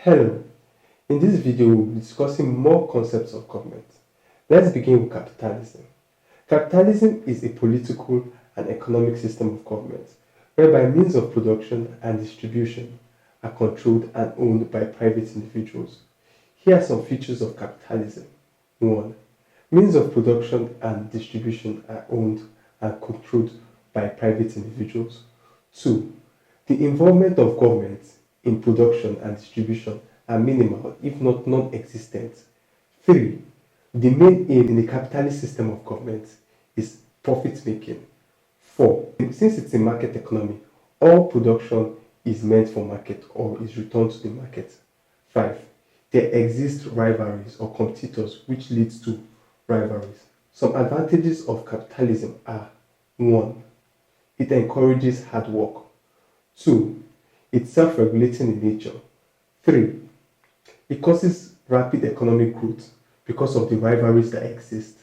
Hello, in this video we'll be discussing more concepts of government. Let's begin with capitalism. Capitalism is a political and economic system of government whereby means of production and distribution are controlled and owned by private individuals. Here are some features of capitalism. 1. Means of production and distribution are owned and controlled by private individuals. 2. The involvement of government in production and distribution are minimal, if not non-existent. 3. The main aim in the capitalist system of government is profit making. 4. Since it's a market economy, all production is meant for market or is returned to the market. 5. There exist rivalries or competitors which leads to rivalries. Some advantages of capitalism are: 1. It encourages hard work. 2. It's self-regulating in nature. 3. It causes rapid economic growth because of the rivalries that exist.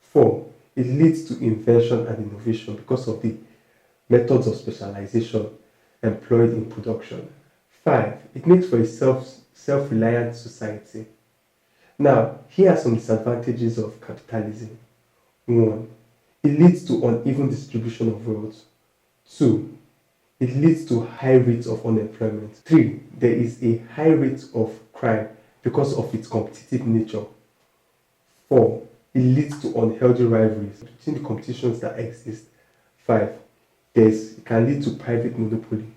4. It leads to invention and innovation because of the methods of specialization employed in production. 5. It makes for a self-reliant society. Now, here are some disadvantages of capitalism. 1. It leads to uneven distribution of wealth. 2. It leads to high rates of unemployment. 3. There is a high rate of crime because of its competitive nature. 4. It leads to unhealthy rivalries between the competitions that exist. 5. It can lead to private monopoly.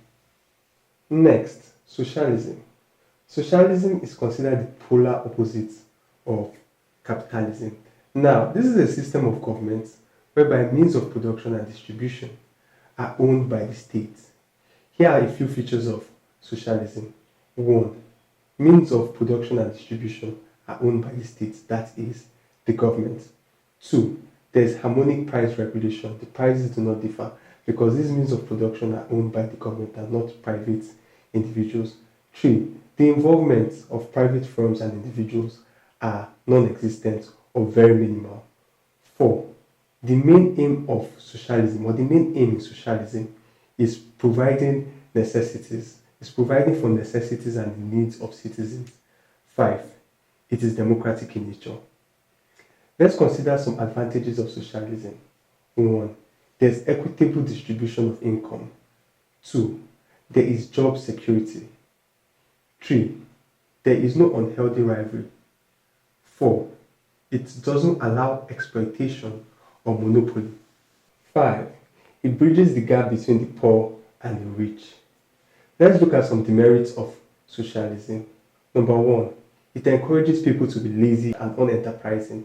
Next, socialism. Socialism is considered the polar opposite of capitalism. Now, this is a system of government whereby means of production and distribution are owned by the state. Here are a few features of socialism. 1. Means of production and distribution are owned by the state, that is, the government. 2. There is harmonic price regulation. The prices do not differ because these means of production are owned by the government and not private individuals. 3. The involvement of private firms and individuals are non-existent or very minimal. 4. The main aim of socialism, or the main aim in socialism, is providing necessities. It's providing for necessities and the needs of citizens. 5. It is democratic in nature. Let's consider some advantages of socialism. 1. There's equitable distribution of income. 2. There is job security. 3. There is no unhealthy rivalry. 4. It doesn't allow exploitation or monopoly. 5. It bridges the gap between the poor and the rich. Let's look at some demerits of socialism. Number 1. It encourages people to be lazy and unenterprising.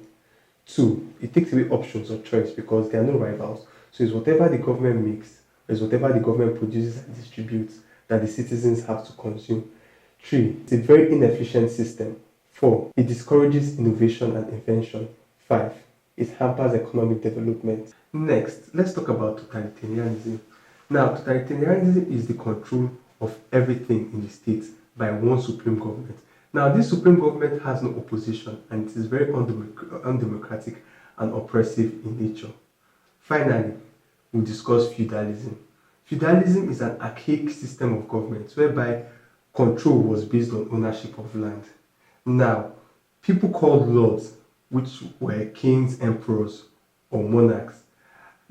2. It takes away options or choice because there are no rivals. So it's whatever the government makes, or it's whatever the government produces and distributes that the citizens have to consume. 3. It's a very inefficient system. 4. It discourages innovation and invention. 5. It hampers economic development. Next, let's talk about totalitarianism. Now, totalitarianism is the control of everything in the state by one supreme government. Now, this supreme government has no opposition and it is very undemocratic and oppressive in nature. Finally, we'll discuss feudalism. Feudalism is an archaic system of government whereby control was based on ownership of land. Now, people called lords, which were kings, emperors, or monarchs,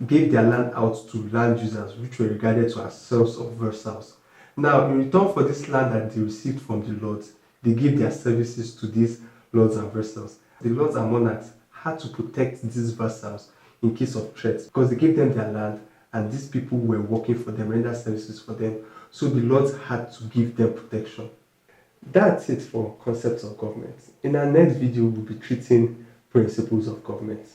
gave their land out to land users, which were regarded to as serfs or vassals. Now, in return for this land that they received from the lords, they gave their services to these lords and vassals. The lords and monarchs had to protect these vassals in case of threats because they gave them their land and these people were working for them, render services for them. So the lords had to give them protection. That's it for concepts of government. In our next video, we'll be treating principles of government.